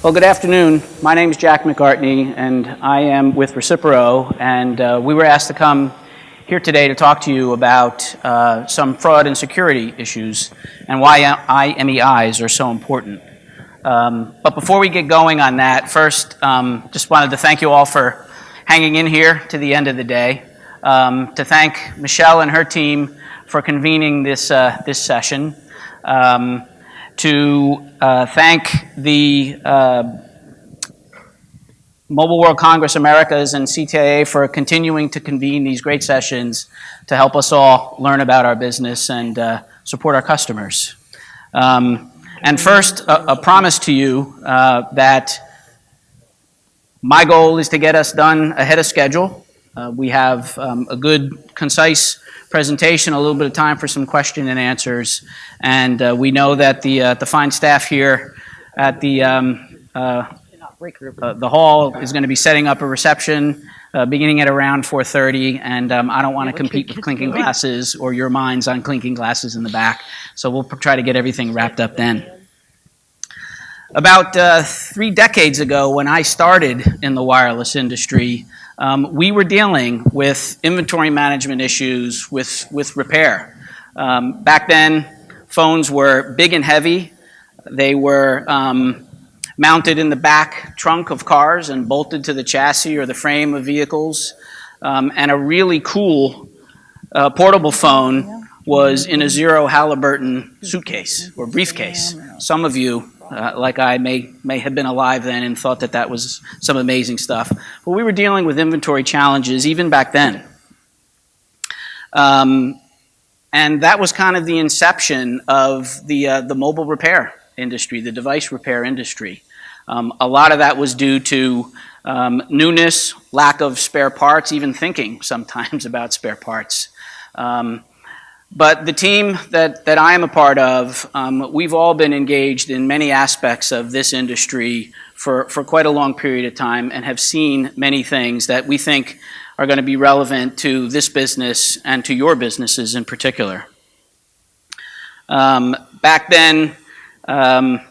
Well, good afternoon. My name is Jack McArtney, and I am with Recipero, and we were asked to come here today to talk to you about some fraud and security issues and why IMEIs are so important. But before we get going on that, first, just wanted to thank you all for hanging in here to the end of the day, to thank Michelle and her team for convening this session, to thank the Mobile World Congress Americas and CTIA for continuing to convene these great sessions to help us all learn about our business and support our customers. And first, a promise to you that my goal is to get us done ahead of schedule. We have a good, concise presentation, a little bit of time for some question and answers, and we know that the fine staff here at the hall is going to be setting up a reception beginning at around 4:30, and I don't want to compete with clinking glasses or your minds on clinking glasses in the back, so we'll try to get everything wrapped up then. About 3 decades ago, when I started in the wireless industry, we were dealing with inventory management issues with repair. Back then, phones were big and heavy. They were mounted in the back trunk of cars and bolted to the chassis or the frame of vehicles. And a really cool portable phone was in a Zero Halliburton suitcase or briefcase. Some of you, like I, may have been alive then and thought that that was some amazing stuff. But we were dealing with inventory challenges even back then. And that was kind of the inception of the mobile repair industry, the device repair industry. A lot of that was due to newness, lack of spare parts, even thinking sometimes about spare parts. But the team that I am a part of, we've all been engaged in many aspects of this industry for quite a long period of time and have seen many things that we think are going to be relevant to this business and to your businesses in particular. Back then, that,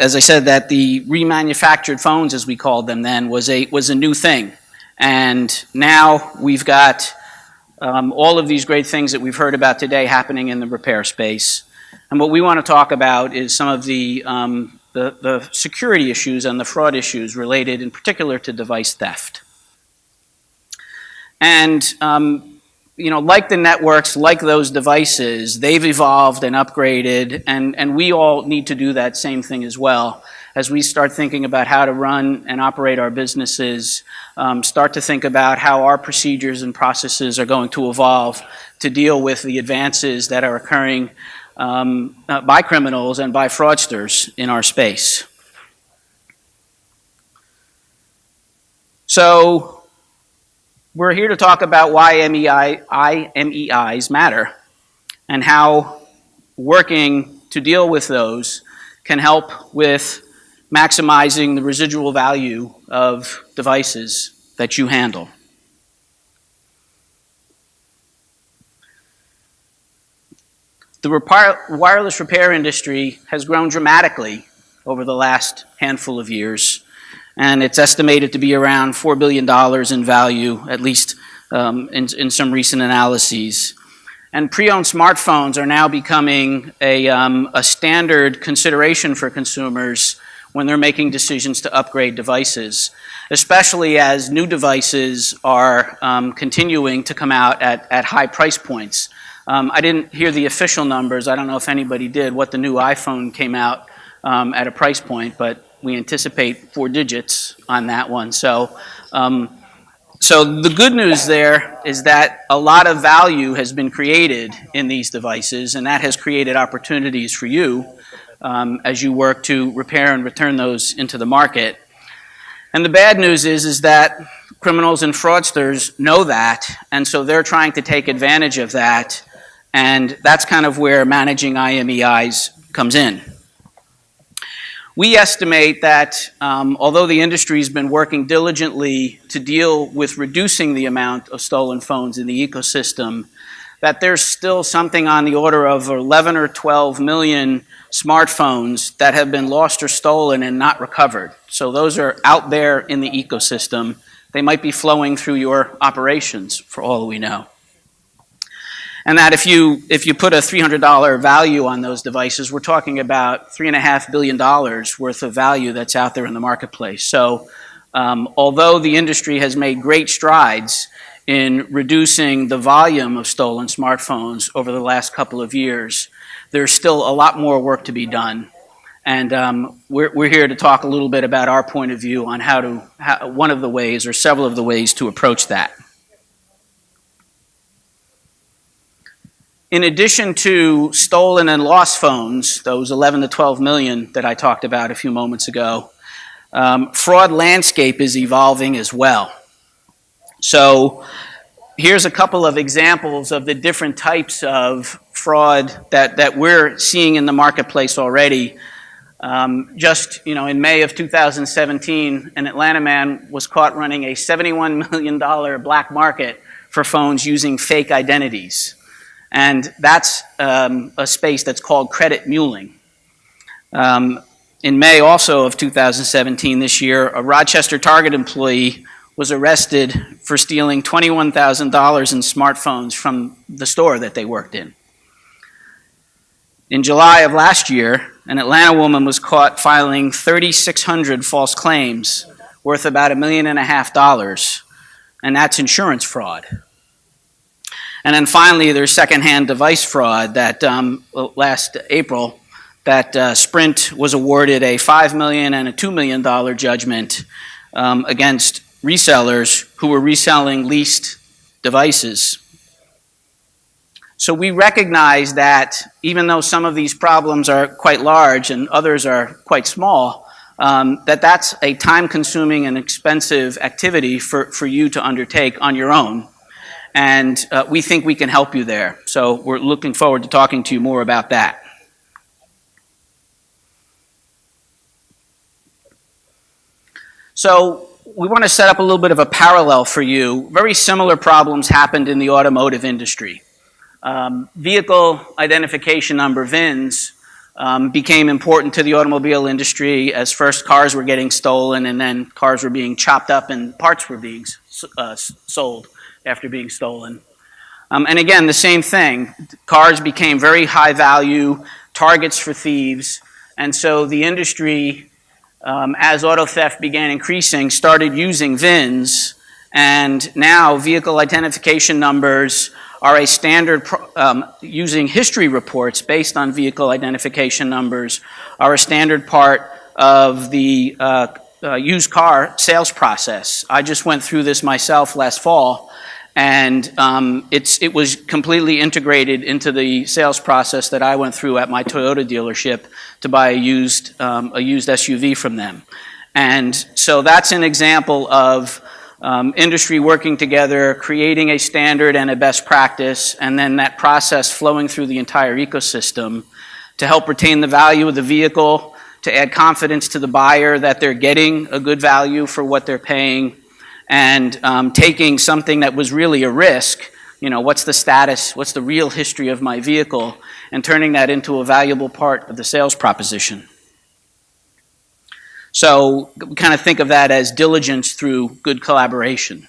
as I said, that the remanufactured phones, as we called them then, was a new thing. And now we've got all of these great things that we've heard about today happening in the repair space. And what we want to talk about is some of the security issues and the fraud issues related in particular to device theft. And you know, like the networks, like those devices, they've evolved and upgraded, and we all need to do that same thing as well. As we start thinking about how to run and operate our businesses, start to think about how our procedures and processes are going to evolve to deal with the advances that are occurring by criminals and by fraudsters in our space. So we're here to talk about why IMEIs matter and how working to deal with those can help with maximizing the residual value of devices that you handle. The wireless repair industry has grown dramatically over the last handful of years, and it's estimated to be around $4 billion in value, at least in some recent analyses. And pre-owned smartphones are now becoming a standard consideration for consumers when they're making decisions to upgrade devices, especially as new devices are continuing to come out at high price points. I didn't hear the official numbers. I don't know if anybody did, what the new iPhone came out at a price point, but we anticipate 4 digits on that one. So the good news there is that a lot of value has been created in these devices, and that has created opportunities for you as you work to repair and return those into the market. And the bad news is that criminals and fraudsters know that, and so they're trying to take advantage of that, and that's kind of where managing IMEIs comes in. We estimate that although the industry has been working diligently to deal with reducing the amount of stolen phones in the ecosystem, that there's still something on the order of 11 or 12 million smartphones that have been lost or stolen and not recovered. So those are out there in the ecosystem. They might be flowing through your operations for all we know. And that if you put a $300 value on those devices, we're talking about $3.5 billion worth of value that's out there in the marketplace. So although the industry has made great strides in reducing the volume of stolen smartphones over the last couple of years, there's still a lot more work to be done. And we're here to talk a little bit about our point of view on one of the ways or several of the ways to approach that. In addition to stolen and lost phones, those 11 to 12 million that I talked about a few moments ago, fraud landscape is evolving as well. So here's a couple of examples of the different types of fraud that we're seeing in the marketplace already. Just in May of 2017, an Atlanta man was caught running a $71 million black market for phones using fake identities. And that's a space that's called credit muling. In May also of 2017, this year, a Rochester Target employee was arrested for stealing $21,000 in smartphones from the store that they worked in. In July of last year, an Atlanta woman was caught filing 3,600 false claims worth about $1.5 million, and that's insurance fraud. And then finally, there's secondhand device fraud that last April, that Sprint was awarded a $5 million and a $2 million judgment against resellers who were reselling leased devices. So we recognize that even though some of these problems are quite large and others are quite small, that's a time-consuming and expensive activity for you to undertake on your own. And we think we can help you there. So we're looking forward to talking to you more about that. So we want to set up a little bit of a parallel for you. Very similar problems happened in the automotive industry. Vehicle identification number, VINs, became important to the automobile industry as first cars were getting stolen and then cars were being chopped up and parts were being sold after being stolen. And again, the same thing. Cars became very high value targets for thieves. And so the industry, as auto theft began increasing, started using VINs. And now vehicle identification numbers are a standard, using history reports based on vehicle identification numbers, are a standard part of the used car sales process. I just went through this myself last fall. And it was completely integrated into the sales process that I went through at my Toyota dealership to buy a used SUV from them. And so that's an example of industry working together, creating a standard and a best practice, and then that process flowing through the entire ecosystem to help retain the value of the vehicle, to add confidence to the buyer that they're getting a good value for what they're paying, and taking something that was really a risk, what's the status, what's the real history of my vehicle, and turning that into a valuable part of the sales proposition. So we kind of think of that as diligence through good collaboration.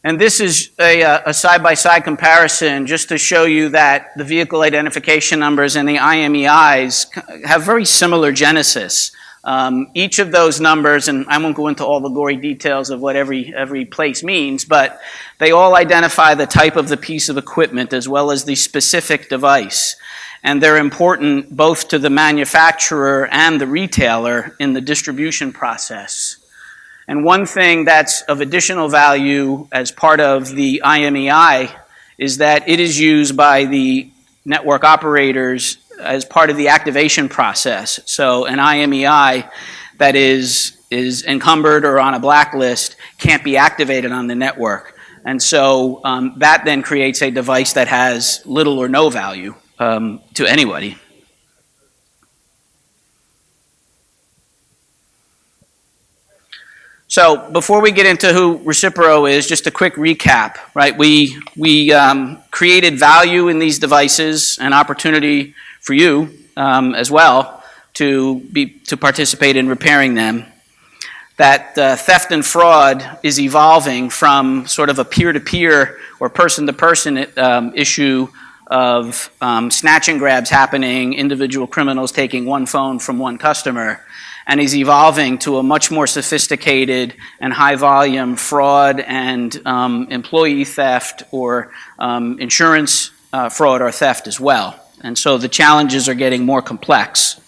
And this is a side-by-side comparison just to show you that the vehicle identification numbers and the IMEIs have very similar genesis. Each of those numbers, and I won't go into all the gory details of what every place means, but they all identify the type of the piece of equipment as well as the specific device. And they're important both to the manufacturer and the retailer in the distribution process. And one thing that's of additional value as part of the IMEI is that it is used by the network operators as part of the activation process. So an IMEI that is encumbered or on a blacklist can't be activated on the network. And so that then creates a device that has little or no value to anybody. So before we get into who Recipero is, just a quick recap, right? We created value in these devices and opportunity for you as well to participate in repairing them. That theft and fraud is evolving from sort of a peer-to-peer or person-to-person issue of snatch and grabs happening, individual criminals taking one phone from one customer, and is evolving to a much more sophisticated and high-volume fraud and employee theft or insurance fraud or theft as well. And so the challenges are getting more complex.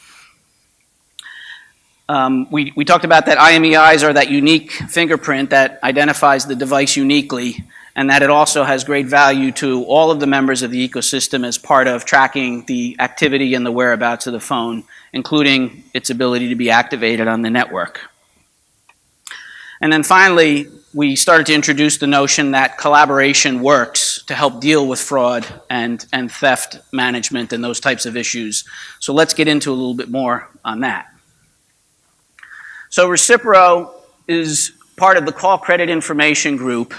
We talked about that IMEIs are that unique fingerprint that identifies the device uniquely, and that it also has great value to all of the members of the ecosystem as part of tracking the activity and the whereabouts of the phone, including its ability to be activated on the network. And then finally, we started to introduce the notion that collaboration works to help deal with fraud and theft management and those types of issues. So let's get into a little bit more on that. So Recipero is part of the Call Credit Information Group,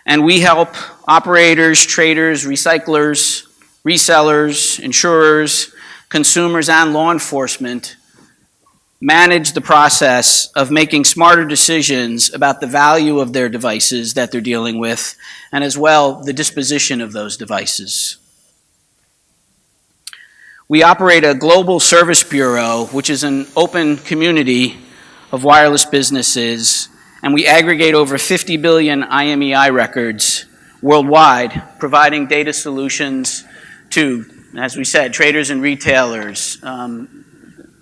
and we help operators, traders, recyclers, resellers, insurers, consumers, and law enforcement manage the process of making smarter decisions about the value of their devices that they're dealing with, and as well the disposition of those devices. We operate a global service bureau, which is an open community of wireless businesses, and we aggregate over 50 billion IMEI records worldwide, providing data solutions to, as we said, traders and retailers,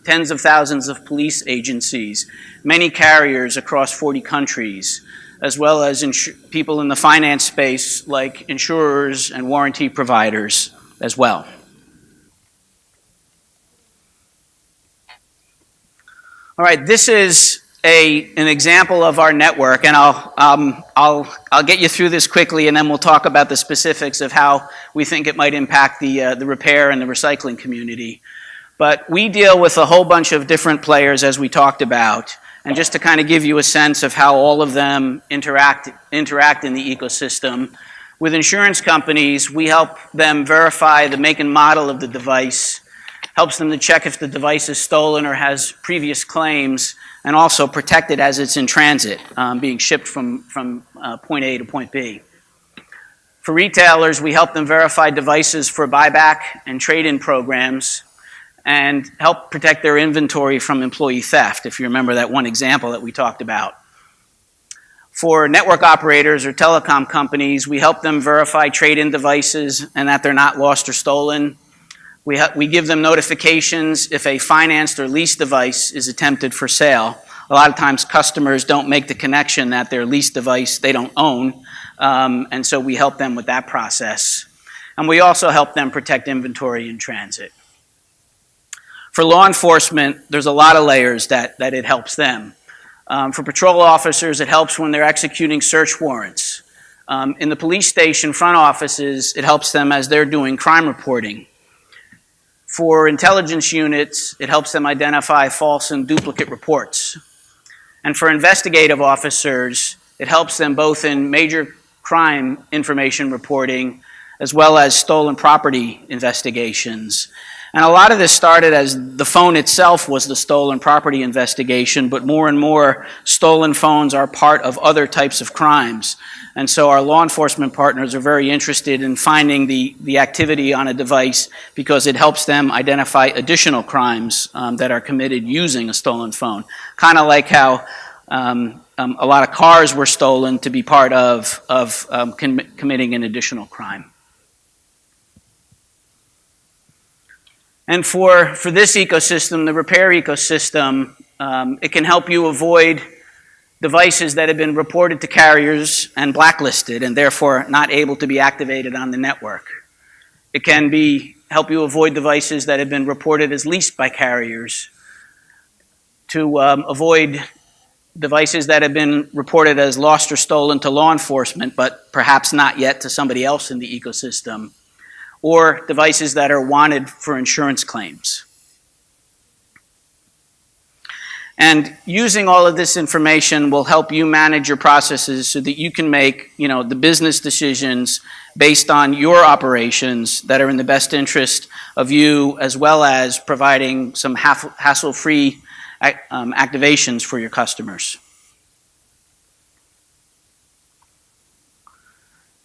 tens of thousands of police agencies, many carriers across 40 countries, as well as people in the finance space like insurers and warranty providers as well. All right, this is an example of our network, and I'll get you through this quickly, and then we'll talk about the specifics of how we think it might impact the repair and the recycling community. But we deal with a whole bunch of different players, as we talked about, and just to kind of give you a sense of how all of them interact in the ecosystem. With insurance companies, we help them verify the make and model of the device, helps them to check if the device is stolen or has previous claims, and also protect it as it's in transit, being shipped from point A to point B. For retailers, we help them verify devices for buyback and trade-in programs and help protect their inventory from employee theft, if you remember that one example that we talked about. For network operators or telecom companies, we help them verify trade-in devices and that they're not lost or stolen. We give them notifications if a financed or leased device is attempted for sale. A lot of times customers don't make the connection that their leased device they don't own, and so we help them with that process. And we also help them protect inventory in transit. For law enforcement, there's a lot of layers that it helps them. For patrol officers, it helps when they're executing search warrants. In the police station front offices, it helps them as they're doing crime reporting. For intelligence units, it helps them identify false and duplicate reports. And for investigative officers, it helps them both in major crime information reporting as well as stolen property investigations. And a lot of this started as the phone itself was the stolen property investigation, but more and more stolen phones are part of other types of crimes. And so our law enforcement partners are very interested in finding the activity on a device because it helps them identify additional crimes that are committed using a stolen phone. Kind of like how a lot of cars were stolen to be part of committing an additional crime. And for this ecosystem, the repair ecosystem, it can help you avoid devices that have been reported to carriers and blacklisted and therefore not able to be activated on the network. It can help you avoid devices that have been reported as leased by carriers, to avoid devices that have been reported as lost or stolen to law enforcement, but perhaps not yet to somebody else in the ecosystem, or devices that are wanted for insurance claims. And using all of this information will help you manage your processes so that you can make, the business decisions based on your operations that are in the best interest of you, as well as providing some hassle-free activations for your customers.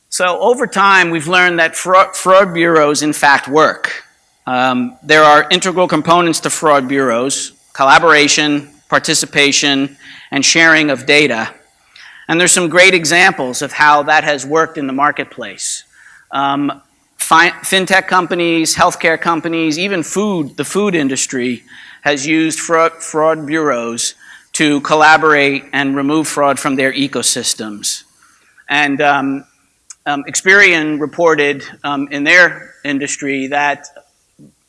So over time, we've learned that fraud bureaus, in fact, work. There are integral components to fraud bureaus: collaboration, participation, and sharing of data. And there's some great examples of how that has worked in the marketplace. Fintech companies, healthcare companies, even the food industry has used fraud bureaus to collaborate and remove fraud from their ecosystems. And Experian reported in their industry that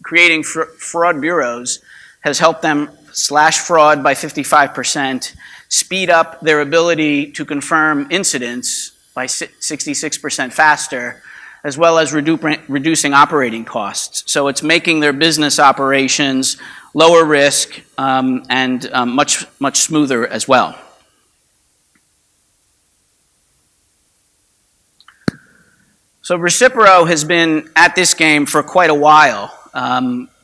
creating fraud bureaus has helped them slash fraud by 55%, speed up their ability to confirm incidents by 66% faster, as well as reducing operating costs. So it's making their business operations lower risk and much smoother as well. So Recipero has been at this game for quite a while.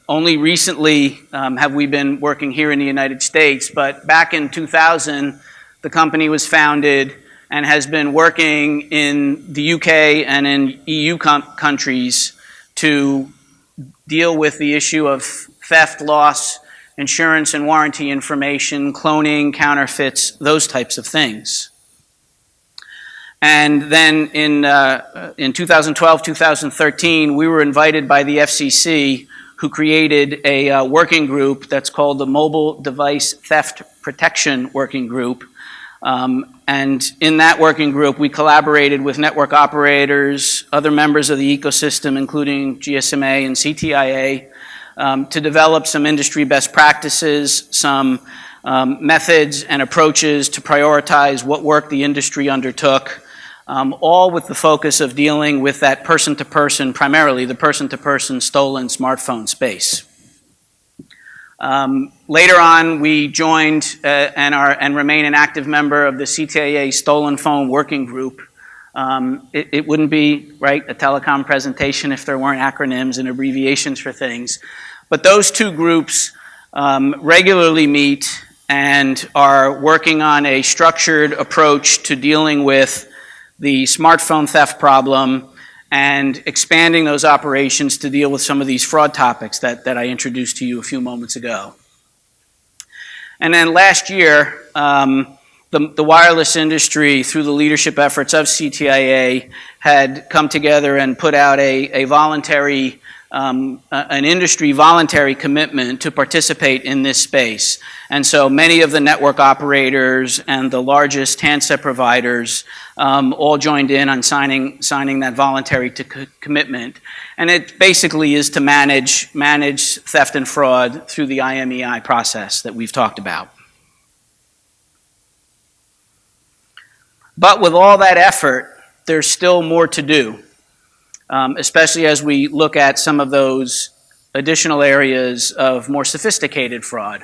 Only recently have we been working here in the United States, but back in 2000, the company was founded and has been working in the UK and in EU countries to deal with the issue of theft, loss, insurance and warranty information, cloning, counterfeits, those types of things. And then in 2012, 2013, we were invited by the FCC, who created a working group that's called the Mobile Device Theft Protection Working Group. And in that working group, we collaborated with network operators, other members of the ecosystem, including GSMA and CTIA, to develop some industry best practices, some methods and approaches to prioritize what work the industry undertook, all with the focus of dealing with that person-to-person, primarily the person-to-person stolen smartphone space. Later on, we joined and remain an active member of the CTIA Stolen Phone Working Group. It wouldn't be, right, a telecom presentation if there weren't acronyms and abbreviations for things. But those two groups regularly meet and are working on a structured approach to dealing with the smartphone theft problem and expanding those operations to deal with some of these fraud topics that I introduced to you a few moments ago. And then last year, the wireless industry, through the leadership efforts of CTIA, had come together and put out a voluntary, an industry voluntary commitment to participate in this space. And so many of the network operators and the largest handset providers all joined in on signing that voluntary commitment. And it basically is to manage theft and fraud through the IMEI process that we've talked about. But with all that effort, there's still more to do, especially as we look at some of those additional areas of more sophisticated fraud.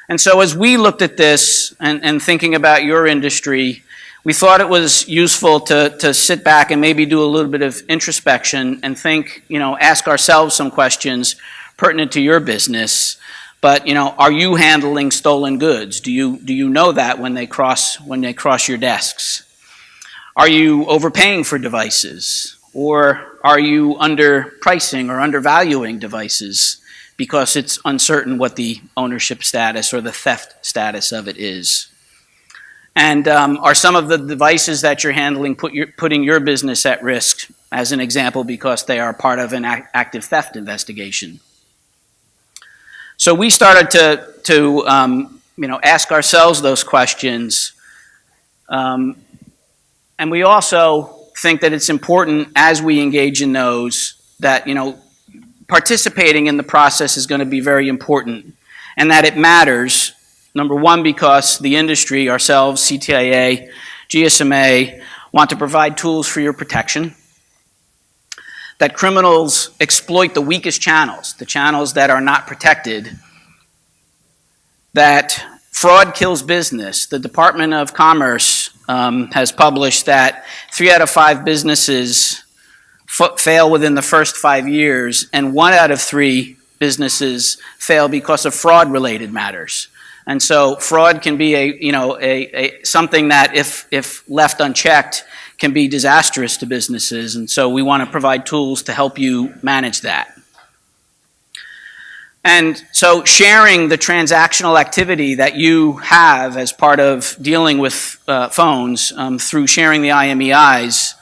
And so as we looked at this and thinking about your industry, we thought it was useful to sit back and maybe do a little bit of introspection and think, ask ourselves some questions pertinent to your business. But, are you handling stolen goods? Do you know that when they cross your desks? Are you overpaying for devices? Or are you underpricing or undervaluing devices because it's uncertain what the ownership status or the theft status of it is? And are some of the devices that you're handling putting your business at risk, as an example, because they are part of an active theft investigation? So we started to ask ourselves those questions. And we also think that it's important, as we engage in those, that participating in the process is going to be very important, and that it matters. Number one, because the industry, ourselves, CTIA, GSMA, want to provide tools for your protection. That criminals exploit the weakest channels, the channels that are not protected, that fraud kills business. The Department of Commerce has published that 3 out of 5 businesses fail within the first 5 years, and 1 out of 3 businesses fail because of fraud-related matters. And so fraud can be something that, if left unchecked, can be disastrous to businesses. And so we want to provide tools to help you manage that. And so sharing the transactional activity that you have as part of dealing with phones through sharing the IMEIs,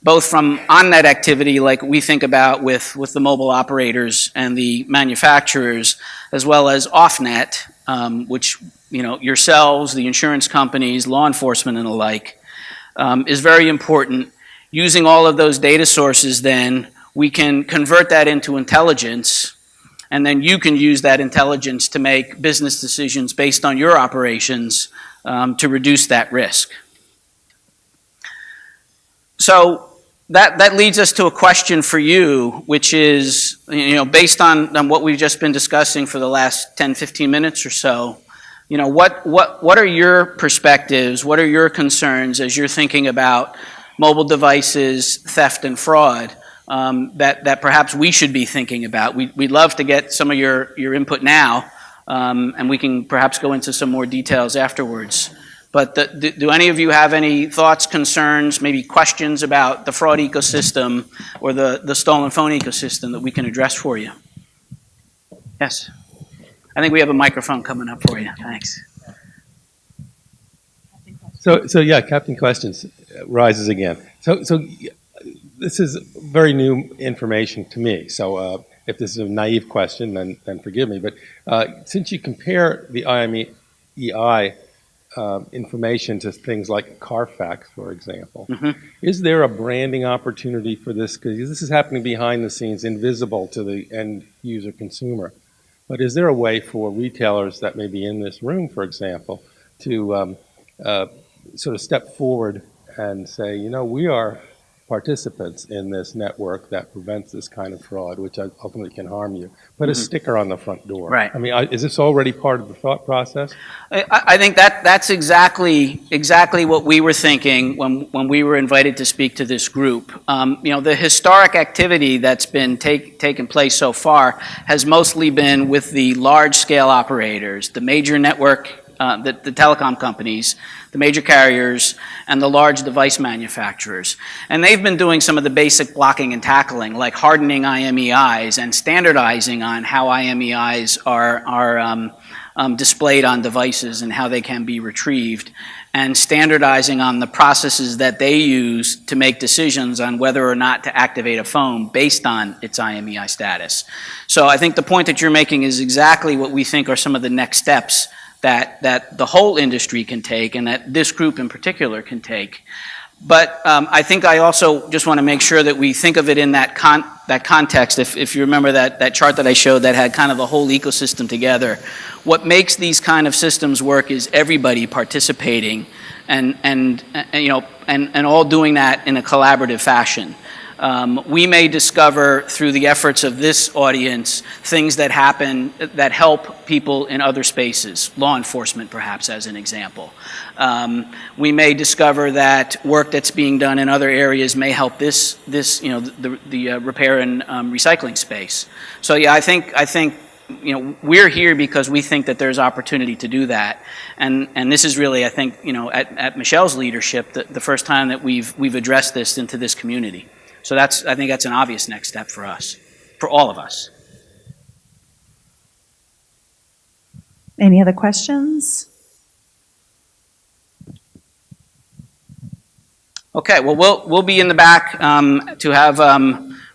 both from on-net activity like we think about with the mobile operators and the manufacturers, as well as off-net, which yourselves, the insurance companies, law enforcement and the like, is very important. Using all of those data sources, then we can convert that into intelligence, and then you can use that intelligence to make business decisions based on your operations to reduce that risk. So that leads us to a question for you, which is, based on what we've just been discussing for the last 10, 15 minutes or so, what are your perspectives, what are your concerns as you're thinking about mobile devices, theft, and fraud? That perhaps we should be thinking about. We'd love to get some of your input now, and we can perhaps go into some more details afterwards. But do any of you have any thoughts, concerns, maybe questions about the fraud ecosystem or the stolen phone ecosystem that we can address for you? Yes. I think we have a microphone coming up for you. Thanks. So yeah, Captain Questions rises again. So this is very new information to me. So if this is a naive question, then forgive me. But since you compare the IMEI information to things like Carfax, for example, is there a branding opportunity for this? Because this is happening behind the scenes, invisible to the end user consumer. But is there a way for retailers that may be in this room, for example, to sort of step forward and say, we are participants in this network that prevents this kind of fraud, which ultimately can harm you. Put a sticker on the front door. Right. I mean, is this already part of the thought process? I think that's exactly what we were thinking when we were invited to speak to this group. The historic activity that's been taken place so far has mostly been with the large-scale operators, the major network, the telecom companies, the major carriers, and the large device manufacturers. And they've been doing some of the basic blocking and tackling, like hardening IMEIs and standardizing on how IMEIs are displayed on devices and how they can be retrieved, and standardizing on the processes that they use to make decisions on whether or not to activate a phone based on its IMEI status. So I think the point that you're making is exactly what we think are some of the next steps that the whole industry can take, and that this group in particular can take. But I think I also just want to make sure that we think of it in that context. If you remember that chart that I showed that had kind of the whole ecosystem together, what makes these kind of systems work is everybody participating and all doing that in a collaborative fashion. We may discover through the efforts of this audience things that happen that help people in other spaces, law enforcement perhaps as an example. We may discover that work that's being done in other areas may help the repair and recycling space. So yeah, I think we're here because we think that there's opportunity to do that, and this is really, I think, at Michelle's leadership, the first time that we've addressed this into this community. So I think that's an obvious next step for us, for all of us. Any other questions? Okay, well, we'll be in the back to have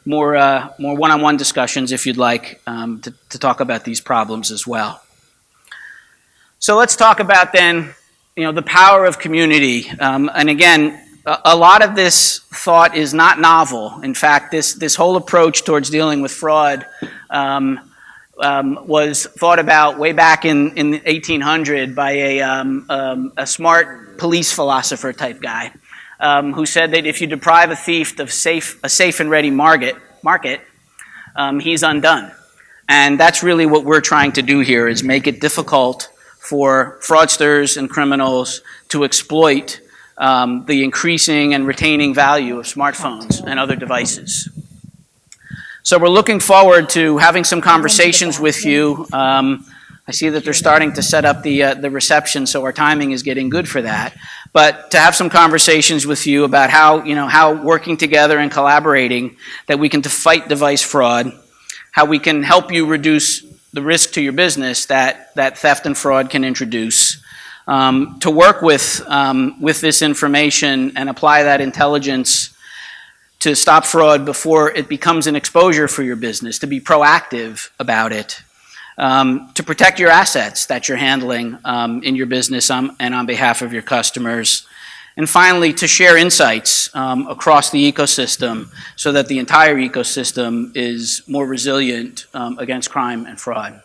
more one-on-one discussions if you'd like to talk about these problems as well. So let's talk about then, the power of community. And again, a lot of this thought is not novel. In fact, this whole approach towards dealing with fraud was thought about way back in 1800 by a smart police philosopher type guy who said that if you deprive a thief of a safe and ready market, he's undone. And that's really what we're trying to do here, is make it difficult for fraudsters and criminals to exploit the increasing and retaining value of smartphones and other devices. So we're looking forward to having some conversations with you. I see that they're starting to set up the reception, so our timing is getting good for that. But to have some conversations with you about how working together and collaborating that we can fight device fraud, how we can help you reduce the risk to your business that theft and fraud can introduce, to work with this information and apply that intelligence to stop fraud before it becomes an exposure for your business, to be proactive about it, to protect your assets that you're handling in your business and on behalf of your customers. And finally, to share insights across the ecosystem so that the entire ecosystem is more resilient against crime and fraud.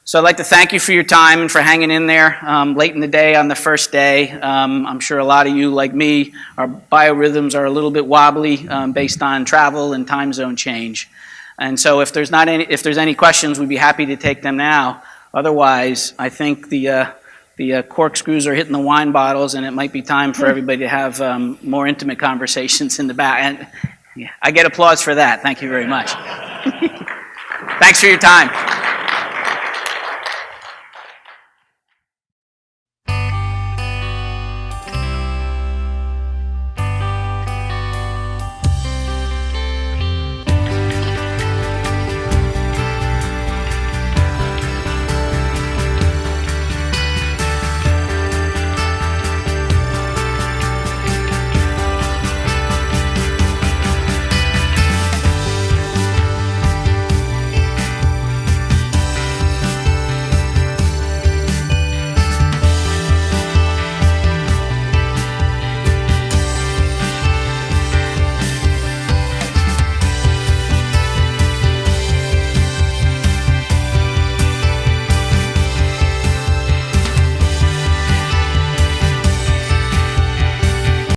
So I'd like to thank you for your time and for hanging in there late in the day on the first day. I'm sure a lot of you, like me, our biorhythms are a little bit wobbly based on travel and time zone change. And so if there's any questions, we'd be happy to take them now. Otherwise, I think the corkscrews are hitting the wine bottles, and it might be time for everybody to have more intimate conversations in the back. And yeah, I get applause for that. Thank you very much. Thanks for your time.